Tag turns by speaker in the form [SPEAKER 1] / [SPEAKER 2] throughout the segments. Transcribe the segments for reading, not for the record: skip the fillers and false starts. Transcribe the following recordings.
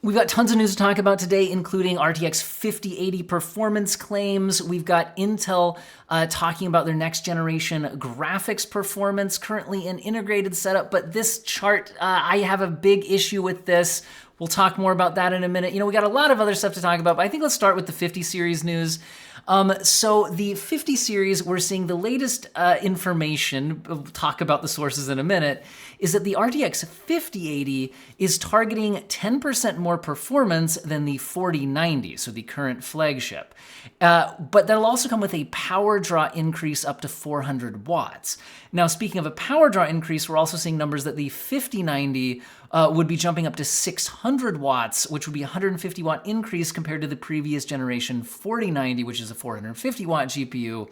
[SPEAKER 1] We've got tons of news to talk about today, including RTX 5080 performance claims. We've got Intel talking about their next generation graphics performance, currently in integrated setup. But this chart, I have a big issue with this. We'll talk more about that in a minute. You know, we got a lot of other stuff to talk about, but I think let's start with the 50 series news. So the 50 series, we're seeing the latest information, we'll talk about the sources in a minute, is that the RTX 5080 is targeting 10% more performance than the 4090, so the current flagship. But that'll also come with a power draw increase up to 400 watts. Now, speaking of a power draw increase, we're also seeing numbers that the 5090 would be jumping up to 600 watts, which would be a 150 watt increase compared to the previous generation 4090, which is a 450 watt GPU.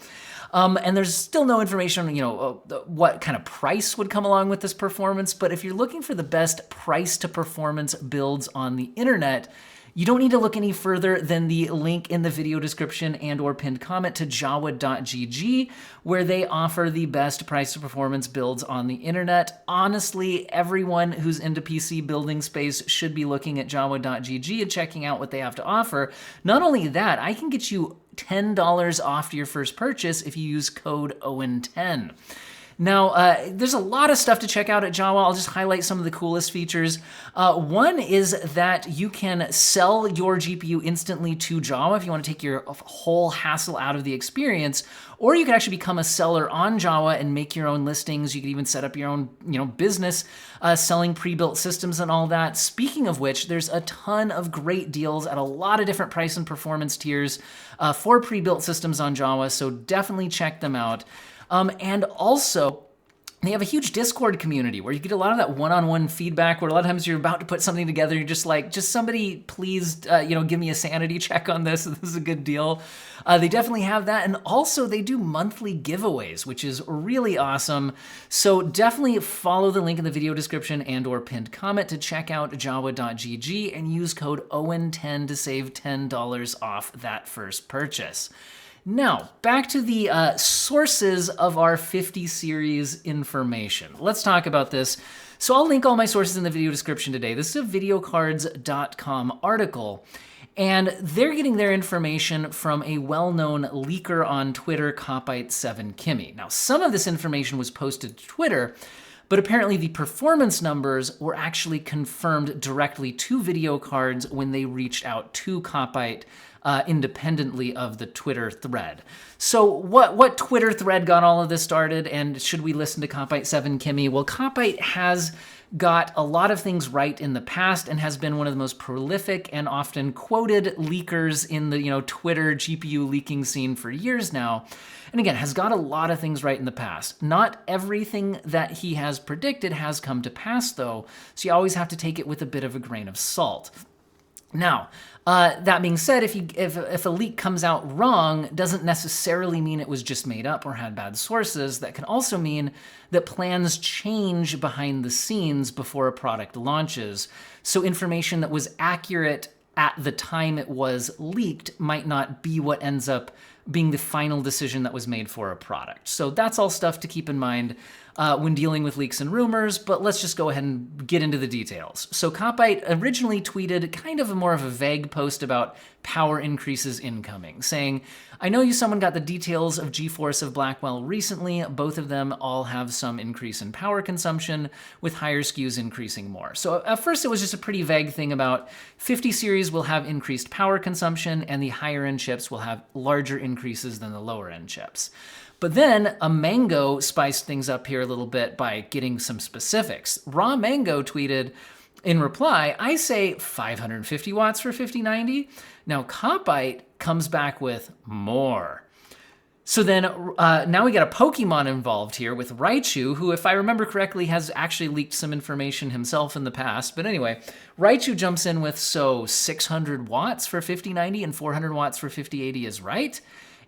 [SPEAKER 1] And there's still no information on, what kind of price would come along with this performance. But if you're looking for the best price to performance builds on the internet, you don't need to look any further than the link in the video description and or pinned comment to jawa.gg, where they offer the best price to performance builds on the internet. Honestly, everyone who's into PC building space should be looking at jawa.gg and checking out what they have to offer. Not only that, I can get you $10 off your first purchase if you use code OWEN10. Now, there's a lot of stuff to check out at Jawa. I'll just highlight some of the coolest features. One is that you can sell your GPU instantly to Jawa if you want to take your whole hassle out of the experience, or you can actually become a seller on Jawa and make your own listings. You can even set up your own, business selling pre-built systems and all that. Speaking of which, there's a ton of great deals at a lot of different price and performance tiers for pre-built systems on Jawa, so definitely check them out. And also, they have a huge Discord community where you get a lot of that one-on-one feedback, where a lot of times you're about to put something together, you're just like, just somebody please, give me a sanity check on this. This is a good deal. They definitely have that. And also they do monthly giveaways, which is really awesome. So definitely follow the link in the video description and or pinned comment to check out jawa.gg and use code OWEN10 to save $10 off that first purchase. Now, back to the sources of our 50 series information. Let's talk about this. So I'll link all my sources in the video description today. This is a videocards.com article, and they're getting their information from a well-known leaker on Twitter, Copite7Kimmy. Now, some of this information was posted to Twitter, but apparently the performance numbers were actually confirmed directly to video cards when they reached out to Copite independently of the Twitter thread. So what Twitter thread got all of this started, and should we listen to Copite7Kimmy? Well, Copite has got a lot of things right in the past and has been one of the most prolific and often quoted leakers in the Twitter GPU leaking scene for years now. And again, has got a lot of things right in the past. Not everything that he has predicted has come to pass, though, so you always have to take it with a bit of a grain of salt. Now, that being said, if a leak comes out wrong, doesn't necessarily mean it was just made up or had bad sources. That can also mean that plans change behind the scenes before a product launches. So information that was accurate at the time it was leaked might not be what ends up being the final decision that was made for a product. So that's all stuff to keep in mind when dealing with leaks and rumors, but let's just go ahead and get into the details. So Copite originally tweeted kind of more of a vague post about power increases incoming, saying, I know someone got the details of GeForce of Blackwell recently. Both of them all have some increase in power consumption, with higher SKUs increasing more. So at first it was just a pretty vague thing about 50 series will have increased power consumption and the higher end chips will have larger increases than the lower end chips. But then a Mango spiced things up here a little bit by getting some specifics. Raw Mango tweeted in reply, I say 550 watts for 5090. Now Copite comes back with more. So then now we got a Pokemon involved here with Raichu, who, if I remember correctly, has actually leaked some information himself in the past. But anyway, Raichu jumps in with, so 600 watts for 5090 and 400 watts for 5080 is right?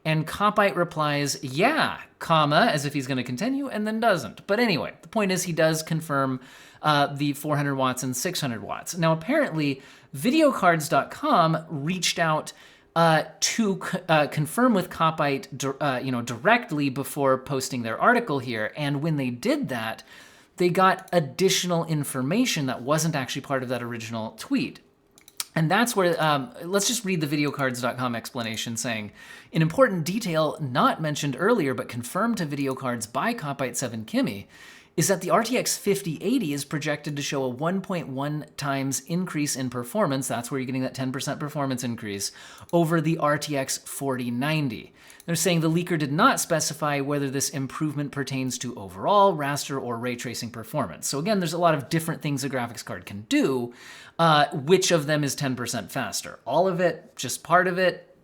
[SPEAKER 1] And Copite replies, yeah, comma, as if he's going to continue, and then doesn't. But anyway, the point is he does confirm the 400 watts and 600 watts. Now, apparently, videocards.com reached out to confirm with Copite, directly before posting their article here. And when they did that, they got additional information that wasn't actually part of that original tweet. And that's where, let's just read the videocards.com explanation saying, an important detail not mentioned earlier but confirmed to videocards by Copite7 Kimi is that the RTX 5080 is projected to show a 1.1 times increase in performance, that's where you're getting that 10% performance increase, over the RTX 4090. They're saying the leaker did not specify whether this improvement pertains to overall, raster, or ray tracing performance. So again, there's a lot of different things a graphics card can do. Which of them is 10% faster? All of it? Just part of it?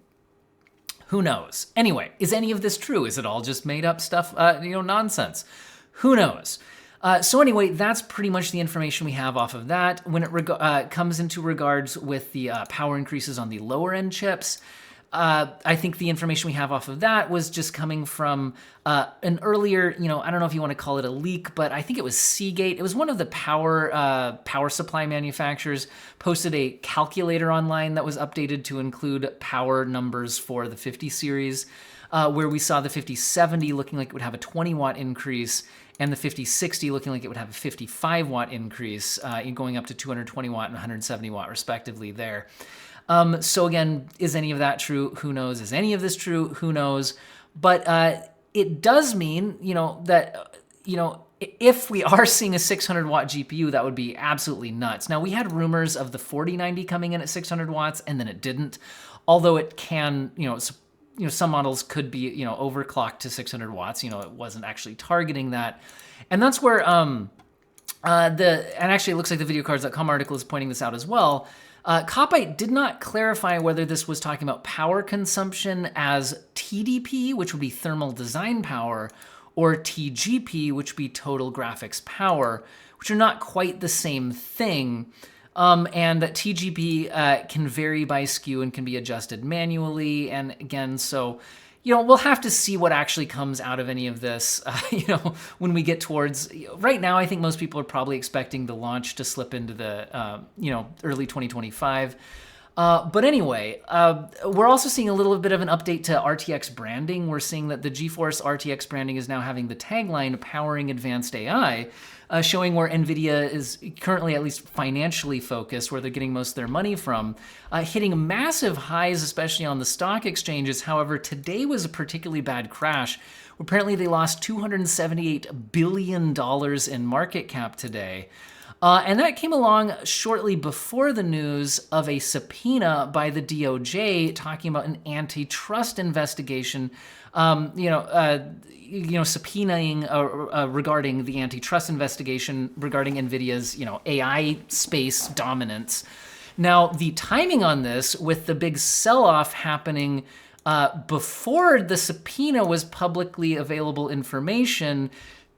[SPEAKER 1] Who knows? Anyway, is any of this true? Is it all just made up stuff, nonsense? Who knows? So anyway, that's pretty much the information we have off of that. When it comes into regards with the power increases on the lower end chips, I think the information we have off of that was just coming from an earlier, I don't know if you want to call it a leak, but I think it was Seagate. It was one of the power supply manufacturers posted a calculator online that was updated to include power numbers for the 50 series, where we saw the 5070 looking like it would have a 20 watt increase and the 5060 looking like it would have a 55 watt increase, going up to 220 watt and 170 watt respectively there. So again, is any of that true? Who knows? Is any of this true? Who knows? But it does mean, that, if we are seeing a 600 watt GPU, that would be absolutely nuts. Now, we had rumors of the 4090 coming in at 600 watts, and then it didn't. Although it can, some models could be, overclocked to 600 watts. It wasn't actually targeting that. And that's where, and actually it looks like the videocards.com article is pointing this out as well. Copite did not clarify whether this was talking about power consumption as TDP, which would be thermal design power, or TGP, which would be total graphics power, which are not quite the same thing. And that TGP can vary by SKU and can be adjusted manually. And again, so, we'll have to see what actually comes out of any of this, when we get towards, right now, I think most people are probably expecting the launch to slip into the, early 2025. But anyway, we're also seeing a little bit of an update to RTX branding. We're seeing that the GeForce RTX branding is now having the tagline powering advanced AI, showing where NVIDIA is currently at least financially focused, where they're getting most of their money from, hitting massive highs, especially on the stock exchanges. However, today was a particularly bad crash. Apparently, they lost $278 billion in market cap today. And that came along shortly before the news of a subpoena by the DOJ talking about an antitrust investigation, subpoenaing regarding the antitrust investigation regarding NVIDIA's, AI space dominance. Now, the timing on this, with the big sell-off happening before the subpoena was publicly available information,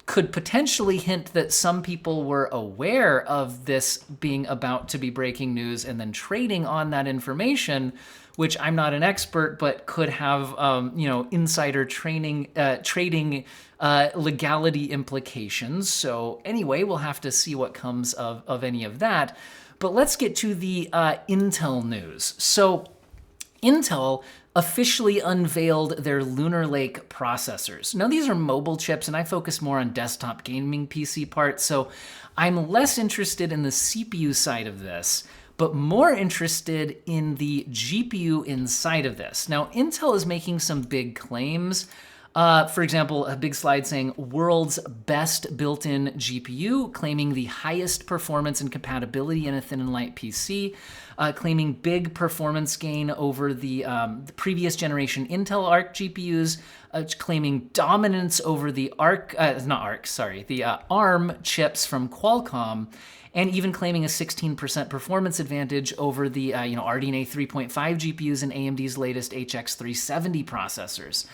[SPEAKER 1] could potentially hint that some people were aware of this being about to be breaking news and then trading on that information, which I'm not an expert, but could have, insider trading legality implications. So anyway, we'll have to see what comes of any of that. But let's get to the Intel news. So Intel officially unveiled their Lunar Lake processors. Now, these are mobile chips, and I focus more on desktop gaming PC parts, so I'm less interested in the CPU side of this, but more interested in the GPU inside of this. Now, Intel is making some big claims. For example, a big slide saying world's best built-in GPU, claiming the highest performance and compatibility in a thin and light PC, claiming big performance gain over the previous generation Intel Arc GPUs, claiming dominance over the ARM chips from Qualcomm, and even claiming a 16% performance advantage over the RDNA 3.5 GPUs and AMD's latest HX 370 processors.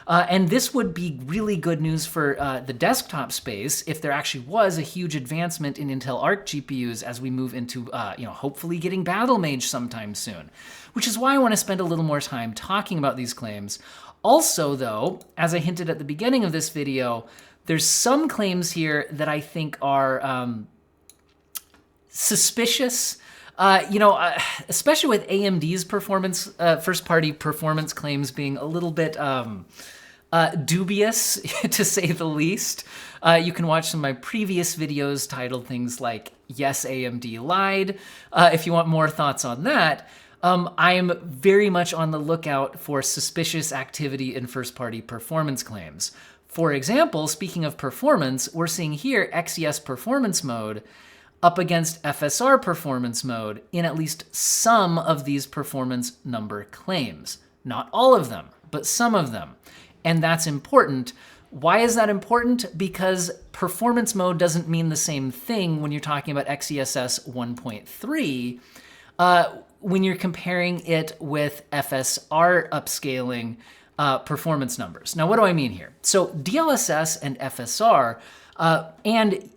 [SPEAKER 1] And this would be really good news for the desktop space if there actually was a huge advancement in Intel Arc GPUs as we move into, hopefully getting Battlemage sometime soon, which is why I want to spend a little more time talking about these claims. Also, though, as I hinted at the beginning of this video, there's some claims here that I think are suspicious. Especially with AMD's performance, first-party performance claims being a little bit dubious, to say the least. You can watch some of my previous videos titled things like Yes, AMD Lied, if you want more thoughts on that. I am very much on the lookout for suspicious activity in first-party performance claims. For example, speaking of performance, we're seeing here XES performance mode up against FSR performance mode in at least some of these performance number claims. Not all of them, but some of them. And that's important. Why is that important? Because performance mode doesn't mean the same thing when you're talking about XESS 1.3 when you're comparing it with FSR upscaling performance numbers. Now, what do I mean here? So DLSS and FSR and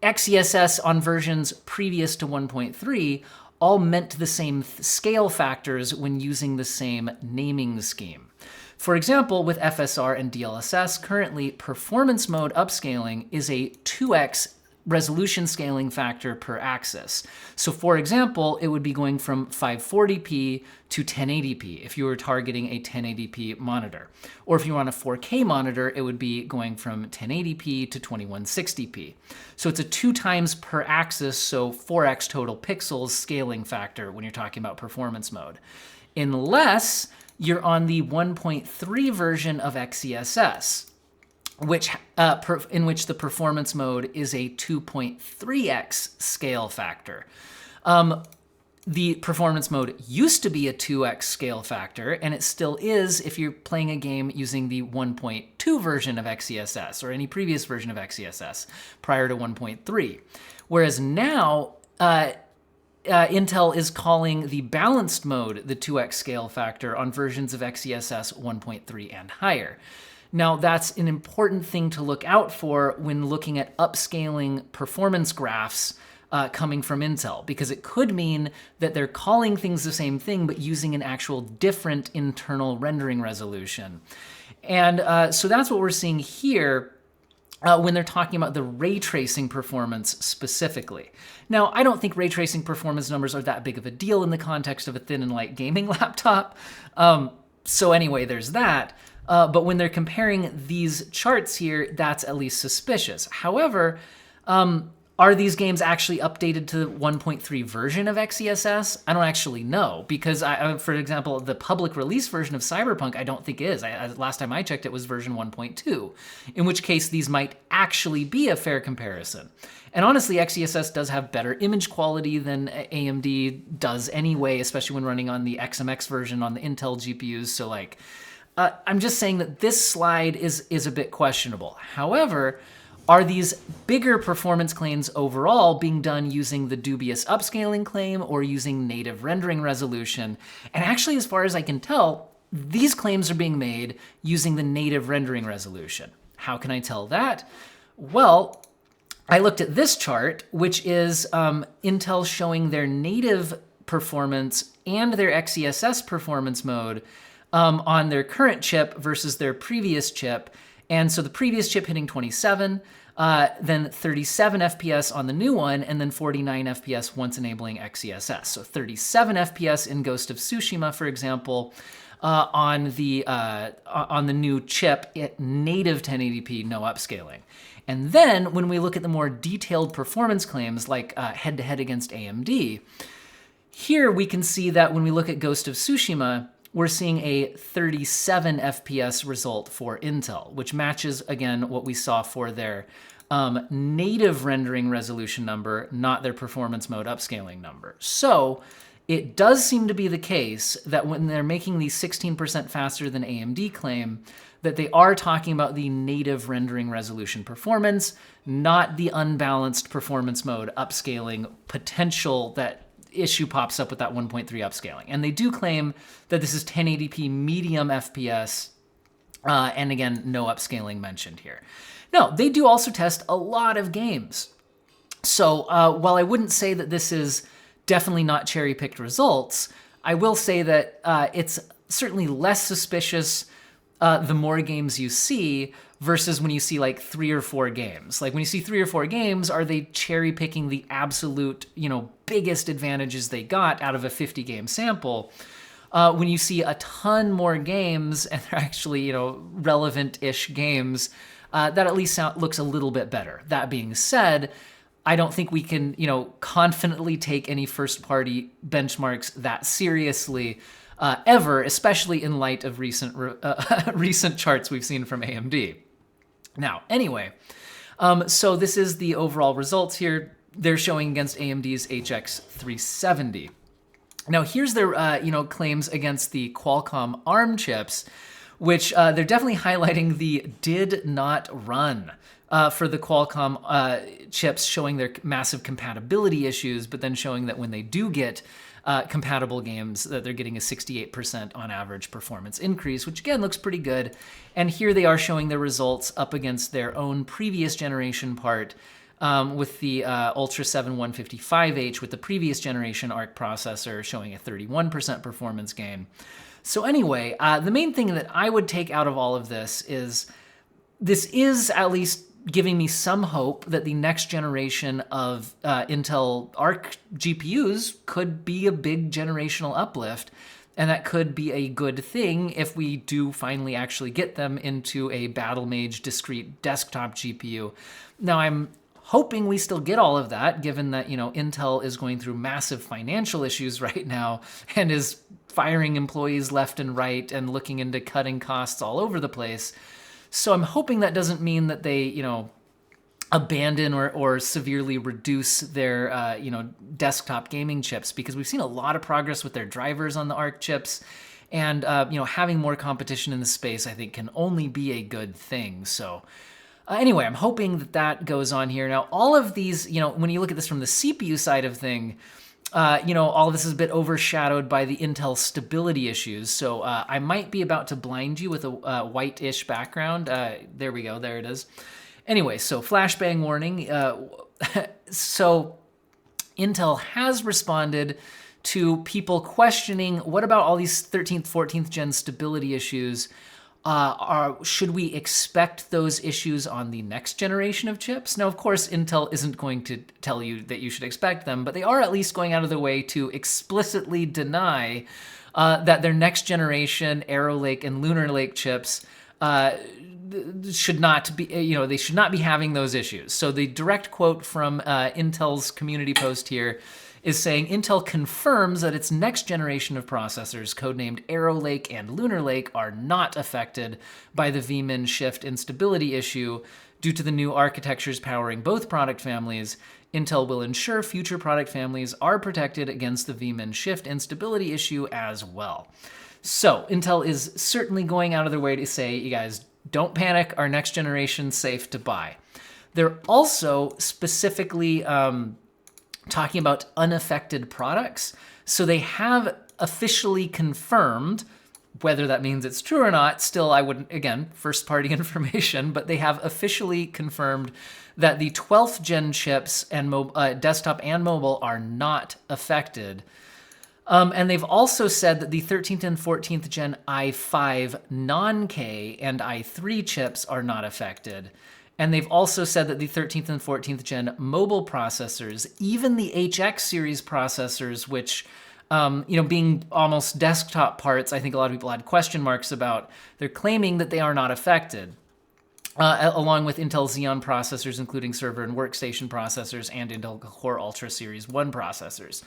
[SPEAKER 1] XESS on versions previous to 1.3 all meant the same scale factors when using the same naming scheme. For example, with FSR and DLSS, currently performance mode upscaling is a 2x resolution scaling factor per axis. So for example, it would be going from 540p to 1080p if you were targeting a 1080p monitor. Or if you were on a 4K monitor, it would be going from 1080p to 2160p. So it's a 2 times per axis, so 4x total pixels scaling factor when you're talking about performance mode. Unless you're on the 1.3 version of XESS, in which the performance mode is a 2.3x scale factor. The performance mode used to be a 2x scale factor, and it still is if you're playing a game using the 1.2 version of XESS or any previous version of XESS prior to 1.3. Whereas now, Intel is calling the balanced mode the 2x scale factor on versions of XESS 1.3 and higher. Now, that's an important thing to look out for when looking at upscaling performance graphs coming from Intel, because it could mean that they're calling things the same thing, but using an actual different internal rendering resolution. And so that's what we're seeing here when they're talking about the ray tracing performance specifically. Now, I don't think ray tracing performance numbers are that big of a deal in the context of a thin and light gaming laptop. So anyway, there's that. But when they're comparing these charts here, that's at least suspicious. However, are these games actually updated to the 1.3 version of XESS? I don't actually know, because for example, the public release version of Cyberpunk, I don't think is. Last time I checked, it was version 1.2, in which case these might actually be a fair comparison. And honestly, XESS does have better image quality than AMD does anyway, especially when running on the XMX version on the Intel GPUs. So like, I'm just saying that this slide is a bit questionable. However, are these bigger performance claims overall being done using the dubious upscaling claim or using native rendering resolution? And actually, as far as I can tell, these claims are being made using the native rendering resolution. How can I tell that? Well, I looked at this chart, which is Intel showing their native performance and their XESS performance mode on their current chip versus their previous chip. And so the previous chip hitting 27, then 37 FPS on the new one, and then 49 FPS once enabling XESS. So 37 FPS in Ghost of Tsushima, for example, on the new chip at native 1080p, no upscaling. And then when we look at the more detailed performance claims, like head-to-head against AMD, here we can see that when we look at Ghost of Tsushima, we're seeing a 37 FPS result for Intel, which matches, again, what we saw for their native rendering resolution number, not their performance mode upscaling number. So it does seem to be the case that when they're making the 16% faster than AMD claim, that they are talking about the native rendering resolution performance, not the unbalanced performance mode upscaling potential that issue pops up with that 1.3 upscaling. And they do claim that this is 1080p medium FPS, and again, no upscaling mentioned here. Now, they do also test a lot of games. So while I wouldn't say that this is definitely not cherry-picked results, I will say that it's certainly less suspicious the more games you see versus when you see like 3 or 4 games. Like when you see 3 or 4 games, are they cherry picking the absolute, biggest advantages they got out of a 50 game sample? when you see a ton more games, and they're actually, you know, relevant-ish games, that at least looks a little bit better. That being said, I don't think we can, you know, confidently take any first-party benchmarks that seriously ever, especially in light of recent recent charts we've seen from AMD. Now, anyway, so this is the overall results here. They're showing against AMD's HX 370. Now, here's their you know, claims against the Qualcomm ARM chips, which they're definitely highlighting the did not run for the Qualcomm chips, showing their massive compatibility issues, but then showing that when they do get compatible games, that they're getting a 68% on average performance increase, which again looks pretty good. And here they are showing their results up against their own previous generation part with the Ultra 7 155H with the previous generation ARC processor showing a 31% performance gain. So anyway, the main thing that I would take out of all of this is at least giving me some hope that the next generation of Intel Arc GPUs could be a big generational uplift, and that could be a good thing if we do finally actually get them into a Battlemage discrete desktop GPU. Now, I'm hoping we still get all of that, given that, you know, Intel is going through massive financial issues right now and is firing employees left and right and looking into cutting costs all over the place. So I'm hoping that doesn't mean that they, you know, abandon or severely reduce their, you know, desktop gaming chips, because we've seen a lot of progress with their drivers on the ARC chips. And, you know, having more competition in the space, I think, can only be a good thing. So anyway, I'm hoping that that goes on here. Now, all of these, you know, when you look at this from the CPU side of thing, you know, all of this is a bit overshadowed by the Intel stability issues. So I might be about to blind you with a white-ish background. There we go. There it is. Anyway, so flashbang warning. So Intel has responded to people questioning, what about all these 13th, 14th gen stability issues? Should we expect those issues on the next generation of chips? Now, of course, Intel isn't going to tell you that you should expect them, but they are at least going out of their way to explicitly deny that their next generation Arrow Lake and Lunar Lake chips should not be, you know, they should not be having those issues. So the direct quote from Intel's community post here is saying, Intel confirms that its next generation of processors, codenamed Arrow Lake and Lunar Lake, are not affected by the vmin shift instability issue. Due to the new architectures powering both product families, Intel will ensure future product families are protected against the vmin shift instability issue as well. So Intel is certainly going out of their way to say, you guys, don't panic, our next generation's safe to buy. They're also specifically talking about unaffected products. So they have officially confirmed, whether that means it's true or not, still I wouldn't, again, first party information, but they have officially confirmed that the 12th gen chips and desktop and mobile are not affected. And they've also said that the 13th and 14th gen i5 non-K and i3 chips are not affected. And they've also said that the 13th and 14th gen mobile processors, even the HX series processors, which, you know, being almost desktop parts, I think a lot of people had question marks about, they're claiming that they are not affected, along with Intel Xeon processors, including server and workstation processors, and Intel Core Ultra Series 1 processors.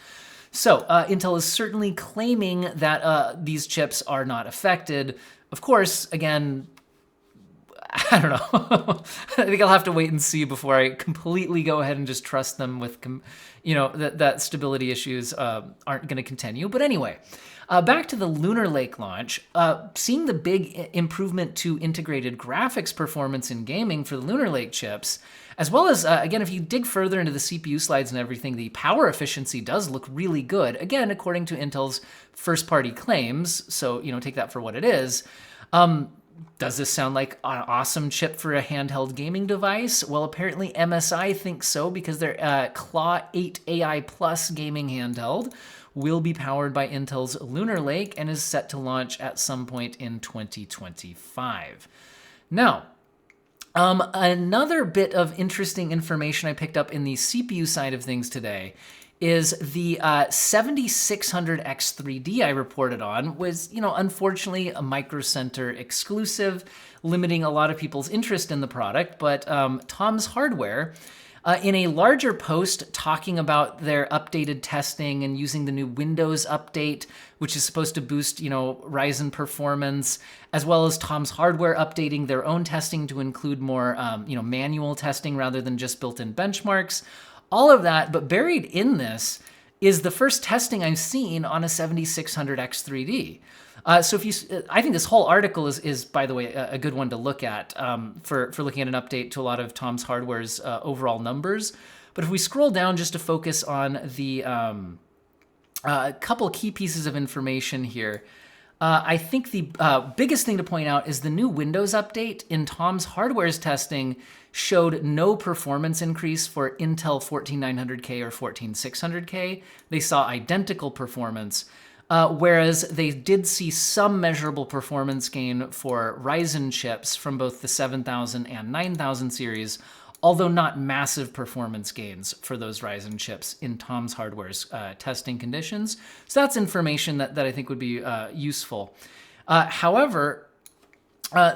[SPEAKER 1] So Intel is certainly claiming that these chips are not affected. Of course, again, I don't know. I think I'll have to wait and see before I completely go ahead and just trust them with, you know, that stability issues aren't going to continue. But anyway, back to the Lunar Lake launch, seeing the big improvement to integrated graphics performance in gaming for the Lunar Lake chips, as well as, again, if you dig further into the CPU slides and everything, the power efficiency does look really good. Again, according to Intel's first-party claims, so, you know, take that for what it is. Does this sound like an awesome chip for a handheld gaming device? Well, apparently MSI thinks so, because their Claw 8 AI Plus gaming handheld will be powered by Intel's Lunar Lake and is set to launch at some point in 2025. Now, another bit of interesting information I picked up in the CPU side of things today is the 7600X3D I reported on was, unfortunately a Micro Center exclusive, limiting a lot of people's interest in the product. But Tom's Hardware, in a larger post talking about their updated testing and using the new Windows update, which is supposed to boost, Ryzen performance, as well as Tom's Hardware updating their own testing to include more, manual testing rather than just built-in benchmarks. All of that, but buried in this is the first testing I've seen on a 7600X3D. So I think this whole article is by the way, a good one to look at for looking at an update to a lot of Tom's Hardware's overall numbers. But if we scroll down just to focus on the couple key pieces of information here, I think the biggest thing to point out is the new Windows update in Tom's Hardware's testing showed no performance increase for Intel 14900K or 14600K. They saw identical performance. Whereas they did see some measurable performance gain for Ryzen chips from both the 7000 and 9000 series, although not massive performance gains for those Ryzen chips in Tom's Hardware's testing conditions. So that's information that I think would be useful. However,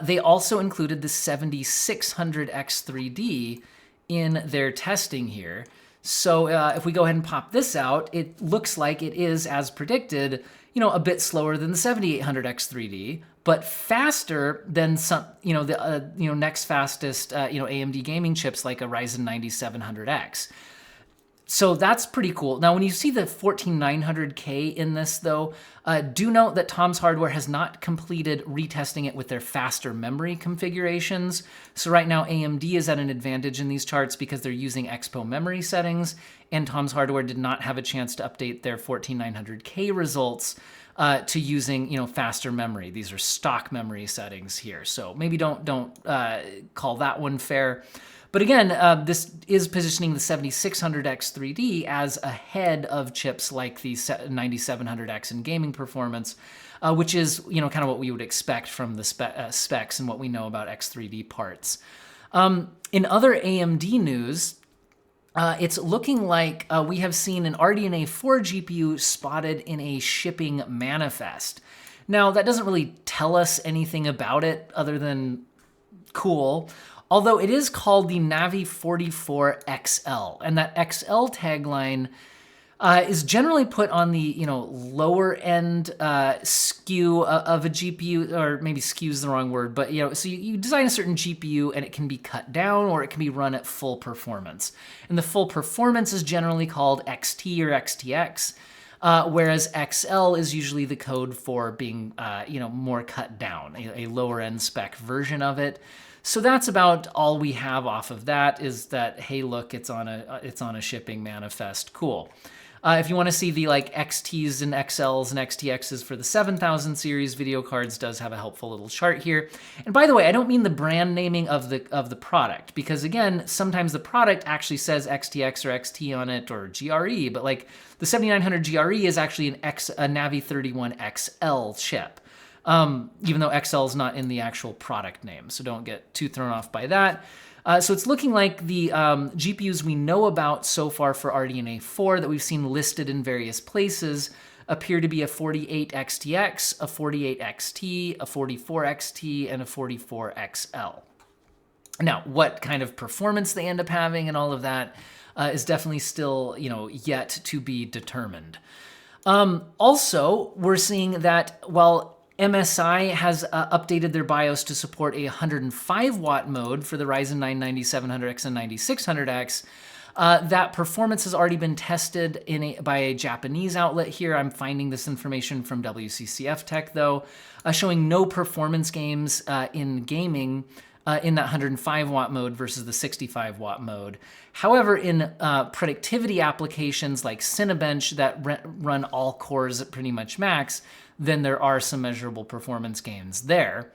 [SPEAKER 1] they also included the 7600X3D in their testing here. So if we go ahead and pop this out, it looks like it is, as predicted, a bit slower than the 7800X3D, but faster than some, the next fastest, AMD gaming chips like a Ryzen 9700X. So that's pretty cool. Now, when you see the 14900K in this, though, do note that Tom's Hardware has not completed retesting it with their faster memory configurations. So right now, AMD is at an advantage in these charts because they're using Expo memory settings, and Tom's Hardware did not have a chance to update their 14900K results to using, faster memory. These are stock memory settings here. So maybe don't call that one fair. But again, this is positioning the 7600X3D as ahead of chips like the 9700X in gaming performance, which is kind of what we would expect from the specs and what we know about X3D parts. In other AMD news, it's looking like we have seen an RDNA 4 GPU spotted in a shipping manifest. Now, that doesn't really tell us anything about it other than cool. Although it is called the Navi 44XL, and that XL tagline is generally put on the lower end SKU of a GPU, or maybe SKU is the wrong word, but so you design a certain GPU and it can be cut down or it can be run at full performance, and the full performance is generally called XT or XTX. Whereas XL is usually the code for being, more cut down, a lower end spec version of it. So that's about all we have off of that. Is that, hey, look, it's on a shipping manifest. Cool. If you want to see the XTs and XLs and XTXs for the 7000 series video cards, does have a helpful little chart here. And by the way, I don't mean the brand naming of the product, because again, sometimes the product actually says XTX or XT on it or GRE, but the 7900 GRE is actually a Navi 31XL chip. Even though XL is not in the actual product name, so don't get too thrown off by that. So it's looking like the GPUs we know about so far for RDNA 4 that we've seen listed in various places appear to be a 48XTX, a 48XT, a 44XT, and a 44XL. Now, what kind of performance they end up having and all of that is definitely still, yet to be determined. Also, we're seeing that while MSI has updated their BIOS to support a 105-watt mode for the Ryzen 9 9700X and 9600X. That performance has already been tested by a Japanese outlet here. I'm finding this information from WCCF Tech, though, showing no performance gains in gaming in that 105-watt mode versus the 65-watt mode. However, in productivity applications like Cinebench that run all cores at pretty much max, then there are some measurable performance gains there.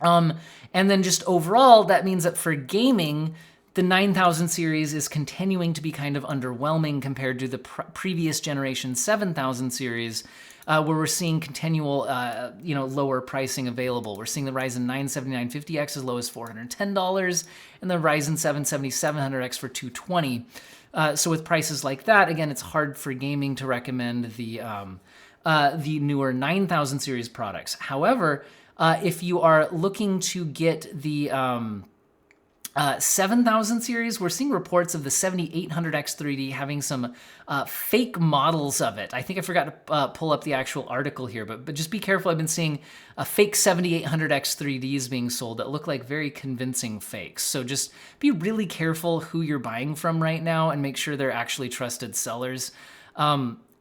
[SPEAKER 1] And then just overall, that means that for gaming, the 9000 series is continuing to be kind of underwhelming compared to the previous generation 7000 series, where we're seeing continual, lower pricing available. We're seeing the Ryzen 9 7950X as low as $410, and the Ryzen 7 7700X for $220. So with prices like that, again, it's hard for gaming to recommend the newer 9000 series products. However, if you are looking to get the 7000 series, we're seeing reports of the 7800X 3D having some fake models of it. I think I forgot to pull up the actual article here, but just be careful. I've been seeing fake 7800X 3Ds being sold that look like very convincing fakes. So just be really careful who you're buying from right now and make sure they're actually trusted sellers.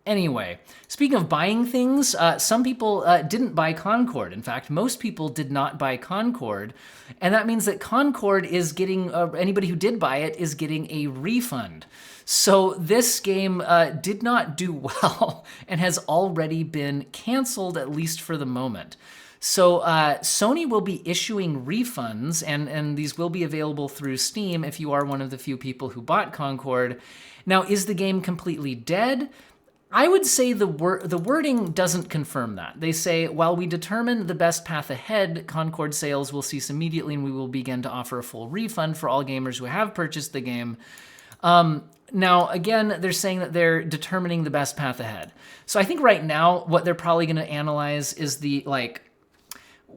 [SPEAKER 1] Anyway, speaking of buying things, some people didn't buy Concord. In fact, most people did not buy Concord. And that means that Concord is getting, anybody who did buy it is getting a refund. So this game did not do well and has already been canceled, at least for the moment. So Sony will be issuing refunds, and these will be available through Steam if you are one of the few people who bought Concord. Now, is the game completely dead? I would say the wording doesn't confirm that. They say, while we determine the best path ahead, Concord sales will cease immediately and we will begin to offer a full refund for all gamers who have purchased the game. Now, again, they're saying that they're determining the best path ahead. So I think right now what they're probably going to analyze is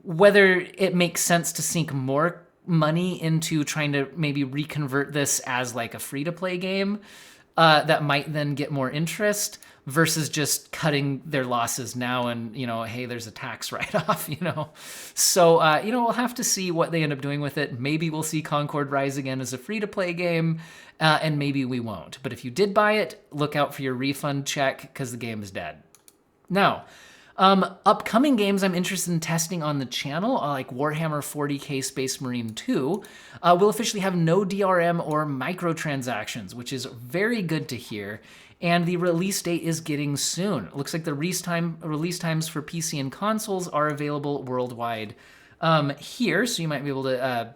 [SPEAKER 1] whether it makes sense to sink more money into trying to maybe reconvert this as like a free-to-play game that might then get more interest, versus just cutting their losses now and, hey, there's a tax write-off, So, we'll have to see what they end up doing with it. Maybe we'll see Concord rise again as a free-to-play game, and maybe we won't. But if you did buy it, look out for your refund check because the game is dead. Now, upcoming games I'm interested in testing on the channel, like Warhammer 40k Space Marine 2, will officially have no DRM or microtransactions, which is very good to hear. And the release date is getting soon. It looks like the release times for PC and consoles are available worldwide here, so you might be able to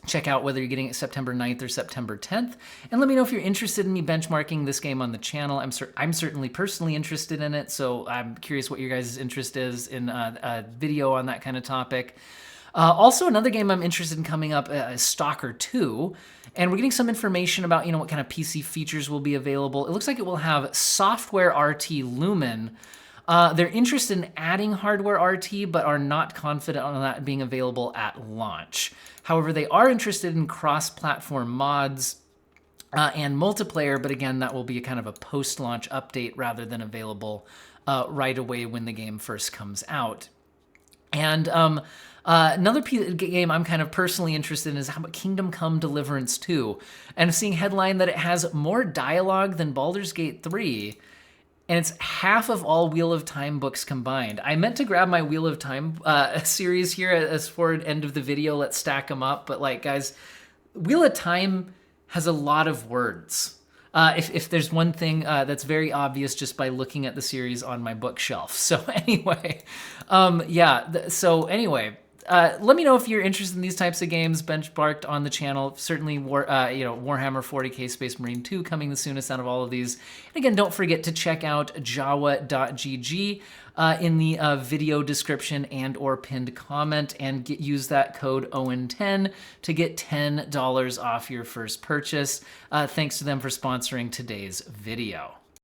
[SPEAKER 1] check out whether you're getting it September 9th or September 10th. And let me know if you're interested in me benchmarking this game on the channel. I'm certainly personally interested in it, so I'm curious what your guys' interest is in a video on that kind of topic. Also, another game I'm interested in coming up is Stalker 2. And we're getting some information about, what kind of PC features will be available. It looks like it will have software RT Lumen. They're interested in adding hardware RT, but are not confident on that being available at launch. However, they are interested in cross-platform mods and multiplayer, but again, that will be a kind of a post-launch update rather than available right away when the game first comes out. And another game I'm kind of personally interested in is how about Kingdom Come Deliverance 2? And I'm seeing headline that it has more dialogue than Baldur's Gate 3, and it's half of all Wheel of Time books combined. I meant to grab my Wheel of Time series here as for the end of the video. Let's stack them up. But guys, Wheel of Time has a lot of words. If there's one thing that's very obvious just by looking at the series on my bookshelf. So anyway, let me know if you're interested in these types of games benchmarked on the channel. Certainly, Warhammer 40k Space Marine 2 coming the soonest out of all of these. And again, don't forget to check out jawa.gg in the video description and or pinned comment, and use that code OWEN10 to get $10 off your first purchase. Thanks to them for sponsoring today's video.